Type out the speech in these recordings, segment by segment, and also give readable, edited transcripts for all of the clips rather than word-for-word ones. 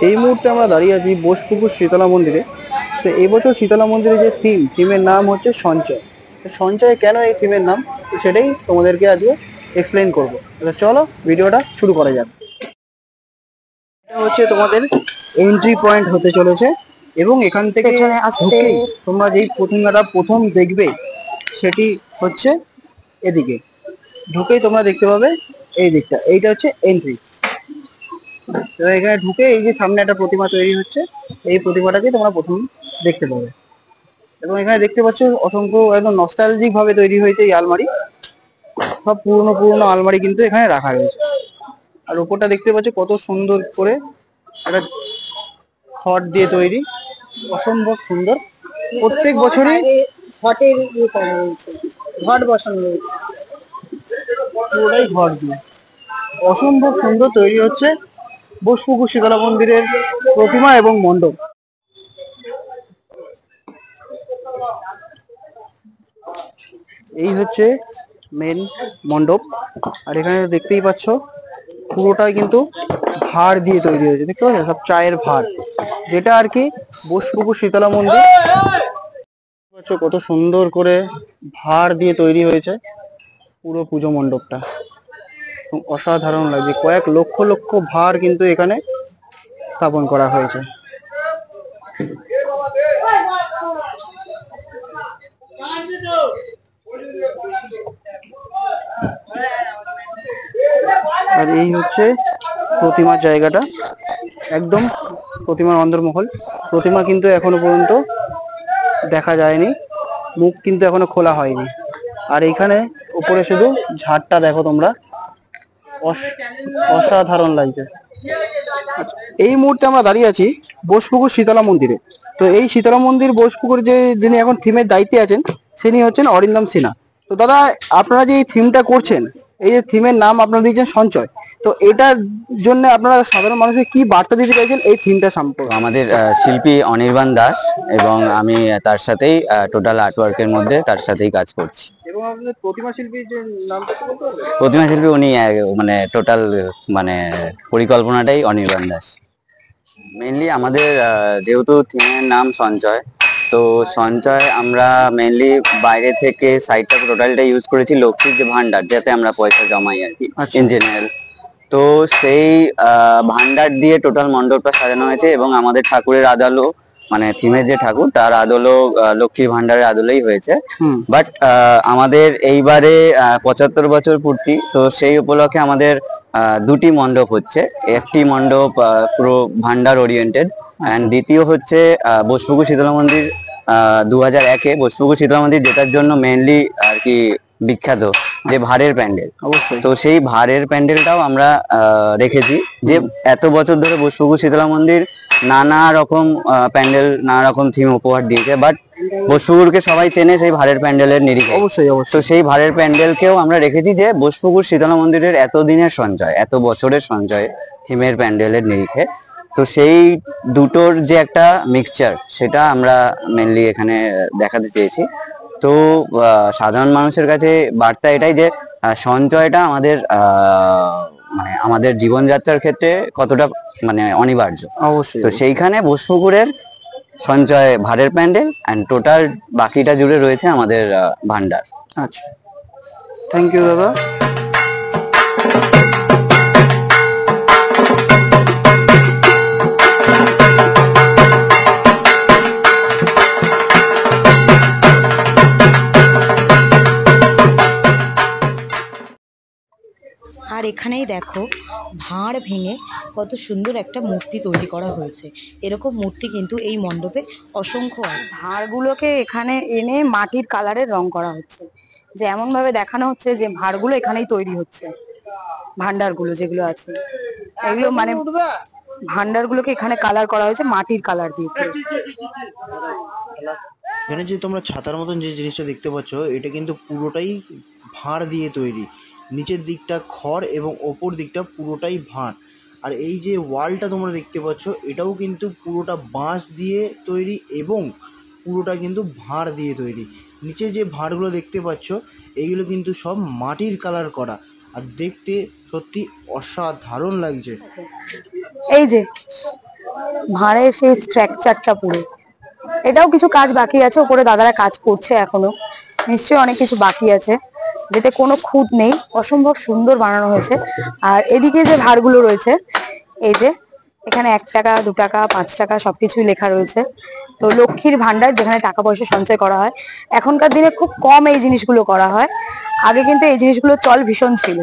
এই মুহূর্তে আমরা দাঁড়িয়ে আছি বোসপুকুর শীতলা মন্দিরে। তো এই বছর শীতলা মন্দিরে যে থিমের নাম হচ্ছে সঞ্চয়। তো সঞ্চয় কেন এই থিমের নাম, তো সেটাই তোমাদেরকে আজকে এক্সপ্লেন করবো। তো চলো ভিডিওটা শুরু করা যাক। এটা হচ্ছে তোমাদের এন্ট্রি পয়েন্ট হতে চলেছে, এবং এখান থেকে ঢুকেই তোমরা যেই প্রতিমাটা প্রথম দেখবে সেটি হচ্ছে এদিকে। ঢুকেই তোমরা দেখতে পাবে এই দিকটা, এইটা হচ্ছে এন্ট্রি। তো এখানে ঢুকে এই যে সামনে একটা প্রতিমা তৈরি হচ্ছে, এই প্রতিমাটাকে তোমরা প্রথম দেখতে পাবে। এবং এখানে দেখতে পাচ্ছ অসংখ্য একদম নস্টালজিক ভাবে তৈরি হয়েছে এই আলমারি। সব পুরনো পুরনো আলমারি কিন্তু এখানে রাখা রয়েছে। আর উপরটা দেখতে পাচ্ছ কত সুন্দর করে একটা খড় দিয়ে তৈরি, অসম্ভব সুন্দর। প্রত্যেক বছরই ঘটের করা রয়েছে, ঘট বসানো রয়েছে, পুরোটাই ঘর দিয়ে অসম্ভব সুন্দর তৈরি হচ্ছে বোসপুকুর শীতলা মন্দিরের প্রতিমা এবং মণ্ডপ। এই হচ্ছে মেন মণ্ডপ। আর এখানে দেখতেই পাচ্ছ পুরোটাই কিন্তু ভাড় দিয়ে তৈরি হয়েছে, দেখতে পাচ্ছ সব চায়ের ভাড়, যেটা আর কি বোসপুকুর শীতলা মন্দির। কত সুন্দর করে ভাড় দিয়ে তৈরি হয়েছে পুরো পুজো মণ্ডপটা, অসাধারণ লাগছে। কয়েক লক্ষ লক্ষ ভাড় কিন্তু এখানে স্থাপন করা হয়েছে। আর এই হচ্ছে প্রতিমার জায়গাটা, একদম প্রতিমার অন্দরমহল। প্রতিমা কিন্তু এখনো পর্যন্ত দেখা যায়নি, মুখ কিন্তু এখনো খোলা হয়নি। আর এইখানে উপরে শুধু ঝাড়টা দেখো তোমরা, অসাধারণ লাগছে। আচ্ছা, এই মুহূর্তে আমরা দাঁড়িয়ে আছি বোসপুকুর শীতলা মন্দিরে। তো এই শীতলা মন্দির বোসপুকুর যিনি এখন থিমের দায়িত্বে আছেন, তিনি হচ্ছেন অরিন্দম সিনহা। তো দাদা, আপনারা যে এই থিমটা করছেন, এই যে থিমের নাম আপনারা দিয়েছেন সঞ্চয়, তো এটার জন্য আপনারা সাধারণ মানুষকে কি বার্তা দিতে চাইছেন এই থিমটা সম্পর্কে? আমাদের শিল্পী অনির্বাণ দাস এবং আমি তার সাথেই টোটাল আর্টওয়ার্কের মধ্যে তার সাথেই কাজ করছি। এবং আপনাদের প্রতিমা শিল্পীর যে নামটা কি বলতে পারবেন? প্রতিমা শিল্পী উনি মানে টোটাল মানে পরিকল্পনাটাই অনির্বাণ দাস। মেইনলি আমাদের যেহেতু থিমের নাম সঞ্চয়, তো সঞ্চয় আমরা মেইনলি বাইরে থেকে সাইটটা টোটালটা ইউজ করেছি লক্ষ্মীর যে ভান্ডার, যাতে আমরা পয়সা জমাই আর কি ইন জেনারেল। তো সেই ভান্ডার দিয়ে টোটাল মণ্ডপটা সাজানো হয়েছে, এবং আমাদের ঠাকুরের আদলও মানে থিমের যে ঠাকুর তার আদলও লক্ষ্মীর ভান্ডারের আদলেই হয়েছে। বাট আমাদের এইবারে 75 বছর পূর্তি, তো সেই উপলক্ষে আমাদের দুটি মণ্ডপ হচ্ছে। একটি মণ্ডপ পুরো ভান্ডার ওরিয়েন্টেড, অ্যান্ড দ্বিতীয় হচ্ছে বোসপুকুর শীতলা মন্দির 2001-এ বোসপুকুর শীতলা মন্দির, যেটার জন্য মেইনলি আর কি বিখ্যাত, যে ভাড়ের প্যান্ডেল। অবশ্যই, তো সেই ভাড়ের প্যান্ডেলটাও আমরা রেখেছি। যে এত বছর ধরে বোসপুকুর শীতলা মন্দির নানা রকম প্যান্ডেল, নানা রকম থিম উপহার দিয়েছে, বাট বোসপুকুরকে সবাই চেনে সেই ভাড়ের প্যান্ডেলের নিরিখে। অবশ্যই অবশ্যই, তো সেই ভাড়ের প্যান্ডেলকেও আমরা রেখেছি যে বোসপুকুর শীতলা মন্দিরের এতদিনের সঞ্চয়, এত বছরের সঞ্চয় থিমের প্যান্ডেলের নিরিখে। তো সেই দুটোর যে একটা মিক্সচার, সেটা আমরা মেনলি এখানে দেখাতে চেয়েছি। তো সাধারণ মানুষের কাছে বার্তা এটাই যে সঞ্চয়টা আমাদের মানে আমাদের জীবনযাত্রার ক্ষেত্রে কতটা মানে অনিবার্য। অবশ্যই, তো সেইখানে বোসপুকুরের সঞ্চয় ভাড়ের প্যান্ডেল অ্যান্ড টোটাল বাকিটা জুড়ে রয়েছে আমাদের ভান্ডার। আচ্ছা, থ্যাংক ইউ দাদা। আর এখানেই দেখো ভাঁড় ভেঙে কত সুন্দর একটা মূর্তি তৈরি করা হয়েছে। এরকম মূর্তি কিন্তু এই মণ্ডপে অসংখ্য আছে। ভাঁড়গুলোকে এখানে এনে মাটির কালারের রং করা হচ্ছে, যে এমনভাবে দেখানো হচ্ছে যে ভাঁড়গুলো এখানেই তৈরি হচ্ছে। ভান্ডারগুলো যেগুলো আছে, এগুলো মানে ভান্ডারগুলোকে এখানে কালার করা হয়েছে মাটির কালার দিয়ে। এখানে যে তোমরা ছাতার মতন যে জিনিসটা দেখতে পাচ্ছ, এটা কিন্তু পুরোটাই ভাঁড় দিয়ে তৈরি। নিচের দিকটা খড় এবং ওপর দিকটা পুরোটাই ভাঁড়। আর এই যে ওয়ালটা তোমরা দেখতে পাচ্ছ, এটাও কিন্তু পুরোটা বাঁশ দিয়ে তৈরি এবং পুরোটা কিন্তু ভাঁড় দিয়ে তৈরি। নিচে যে ভাঁড়গুলো দেখতে পাচ্ছ, এইগুলো কিন্তু সব মাটির কালার করা, আর দেখতে সত্যি অসাধারণ লাগছে। এই যে ভাঁড়ের সেই স্ট্রাকচারটা পুরো। এটাও কিছু কাজ বাকি আছে, উপরে দাদারা কাজ করছে এখনো, নিশ্চয়ই অনেক কিছু বাকি আছে, যেটা কোনো খুঁত নেই, অসম্ভব সুন্দর বানানো হয়েছে। আর এদিকে যে ভাঁড়গুলো রয়েছে, এই যে এখানে 1 টাকা 2 টাকা 5 টাকা সবকিছুই লেখা রয়েছে। তো লক্ষ্মীর ভান্ডার, যেখানে টাকা পয়সা সঞ্চয় করা হয়। এখনকার দিনে খুব কম এই জিনিসগুলো করা হয়, আগে কিন্তু এই জিনিসগুলো চল ভীষণ ছিল।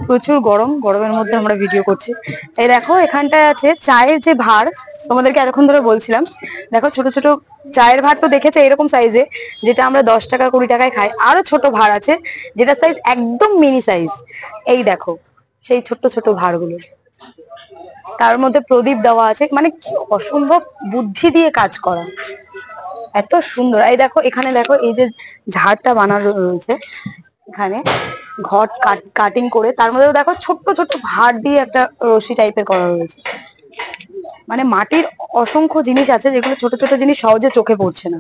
প্রচুর গরম, গরমের মধ্যে আমরা ভিডিও করছি। এই দেখো এখানটায় আছে চায়ের যে ভাঁড়, তোমাদেরকে এতক্ষণ ধরে বলছিলাম। দেখো ছোট ছোট চায়ের ভাঁড় তো দেখেছো এরকম সাইজে, যেটা আমরা 10 টাকা 20 টাকায় খাই। আরো ছোট ভাঁড় আছে যেটা সাইজ একদম মিনি সাইজ। এই দেখো সেই ছোট্ট ছোট ভাঁড়গুলো, তার মধ্যে প্রদীপ দেওয়া আছে, মানে কি অসম্ভব বুদ্ধি দিয়ে কাজ করা, এত সুন্দর। এই দেখো এখানে দেখো এই যে ঝাড়টা বানানো রয়েছে, এখানে ঘট কাটিং করে তার মধ্যে দেখো ছোট্ট ছোট্ট ভাঁড় দিয়ে একটা রশি টাইপের করা রয়েছে। মানে মাটির অসংখ্য জিনিস আছে, যেগুলো ছোট ছোট জিনিস সহজে চোখে পড়ছে না।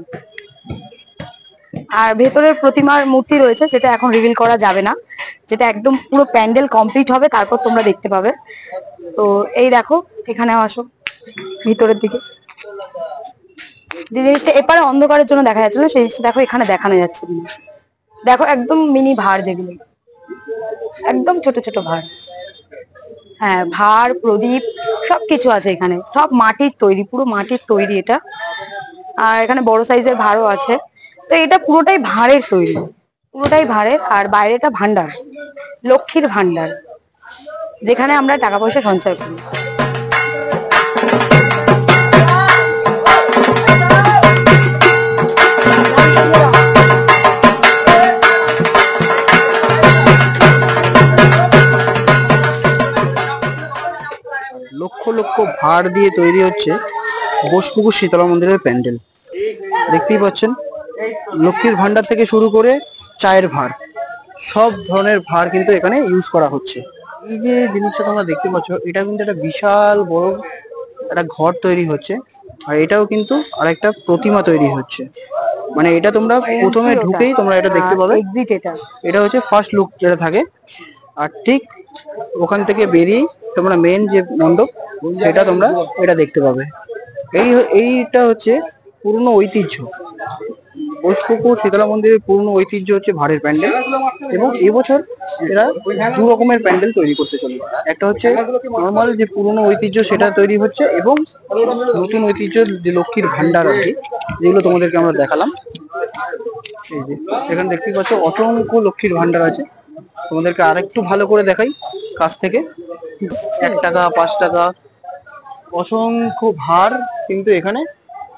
আর ভেতরের প্রতিমার মূর্তি রয়েছে, যেটা এখন রিভিল করা যাবে না, যেটা একদম পুরো প্যান্ডেল কমপ্লিট হবে তারপর তোমরা দেখতে পাবে। তো এই দেখো এখানে আসো ভিতরের দিকে, যে জিনিসটা এপারে অন্ধকারের জন্য দেখা যাচ্ছে না, সেই জিনিসটা দেখো এখানে দেখানো যাচ্ছে। দেখো একদম মিনি ভাঁড়, যেগুলো একদম ছোট ছোট ভাঁড়। হ্যাঁ, ভাঁড় প্রদীপ সবকিছু আছে এখানে, সব মাটির তৈরি, পুরো মাটির তৈরি এটা। আর এখানে বড় সাইজের ভাঁড়ও আছে। তো এটা পুরোটাই ভাঁড়ের তৈরি, পুরোটাই ভাঁড়ের। আর বাইরেটা ভান্ডার, লক্ষ্মীর ভান্ডার, যেখানে আমরা টাকা পয়সা সঞ্চয় করি। লক্ষ লক্ষ ভাঁড় দিয়ে তৈরি হচ্ছে বোসপুকুর শীতলা মন্দিরের প্যান্ডেল। দেখতেই পাচ্ছেন, লক্ষ্মীর ভান্ডার থেকে শুরু করে চায়ের ভাঁড়, সব ধরনের ভাঁড় কিন্তু এখানে ইউজ করা হচ্ছে। এই যে জিনিসটা তোমরা দেখতে পাচ্ছ, এটা কিন্তু একটা বিশাল বড় একটা ঘর তৈরি হচ্ছে। আর এটাও কিন্তু আরেকটা প্রতিমা তৈরি হচ্ছে। মানে এটা তোমরা প্রথমে ঢুকেই তোমরা এটা দেখতে পাবে, এটা হচ্ছে ফার্স্ট লুক যেটা থাকে। আর ঠিক ওখান থেকে বেরিয়ে তোমরা মেন যে মণ্ডপ, সেটা তোমরা এটা দেখতে পাবে। এইটা হচ্ছে পুরনো ঐতিহ্য, বোসপুকুর শীতলা মন্দিরের পুরনো ঐতিহ্য হচ্ছে ভাঁড়ের প্যান্ডেল। এবং এবছর এরা 2 রকমের প্যান্ডেল তৈরি করতে চলেছে। একটা হচ্ছে নর্মাল যে পুরনো ঐতিহ্য সেটা তৈরি হচ্ছে, এবং নতুন ঐতিহ্য যে লক্ষ্মীর ভান্ডার আর কি, যেগুলো তোমাদেরকে আমরা দেখালাম। এই যে এখানে দেখতে পাচ্ছ অসংখ্য লক্ষ্মীর ভান্ডার আছে। তোমাদেরকে আরেকটু ভালো করে দেখাই কাছ থেকে। 1 টাকা 5 টাকা অসংখ্য ভাঁড় কিন্তু এখানে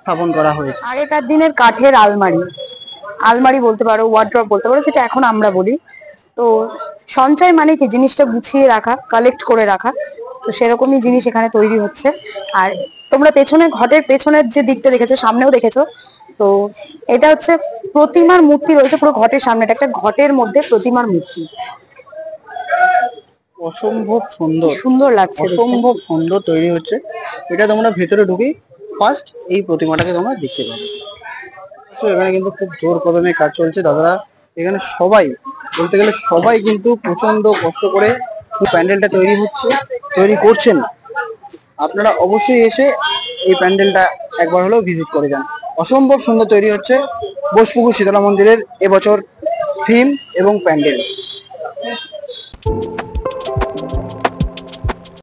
স্থাপন করা হয়েছে। আগেকার দিনের কাঠের আলমারি, আলমারি বলতে পারো, ওয়ার্ড্রপ বলতে পারো, সেটা এখন আমরা বলি। তো সঞ্চয় মানে কি, জিনিসটা গুছিয়ে রাখা, কালেক্ট করে রাখা। তো সেরকমই জিনিস এখানে তৈরি হচ্ছে। আর তোমরা পেছনে ঘটের পেছনের যে দিকটা দেখেছো, সামনেও দেখেছো, তো এটা হচ্ছে প্রতিমার মূর্তি রয়েছে পুরো ঘটের সামনে, একটা ঘটের মধ্যে প্রতিমার মূর্তি। অসম্ভব সুন্দর, সুন্দর লাগছে, অসম্ভব সুন্দর তৈরি হচ্ছে। এটা তোমরা ভেতরে ঢুকেই ফার্স্ট এই প্রতিমাটাকে তোমরা দেখতে পাবে। তো এখানে কিন্তু খুব জোর কদমে কাজ চলছে। দাদারা এখানে সবাই, বলতে গেলে সবাই কিন্তু প্রচন্ড কষ্ট করে প্যান্ডেলটা তৈরি করছেন। আপনারা অবশ্যই এসে এই প্যান্ডেলটা একবার হলেও ভিজিট করে যান। অসম্ভব সুন্দর তৈরি হচ্ছে বোসপুকুর শীতলা মন্দিরের এবছর থিম এবং প্যান্ডেল।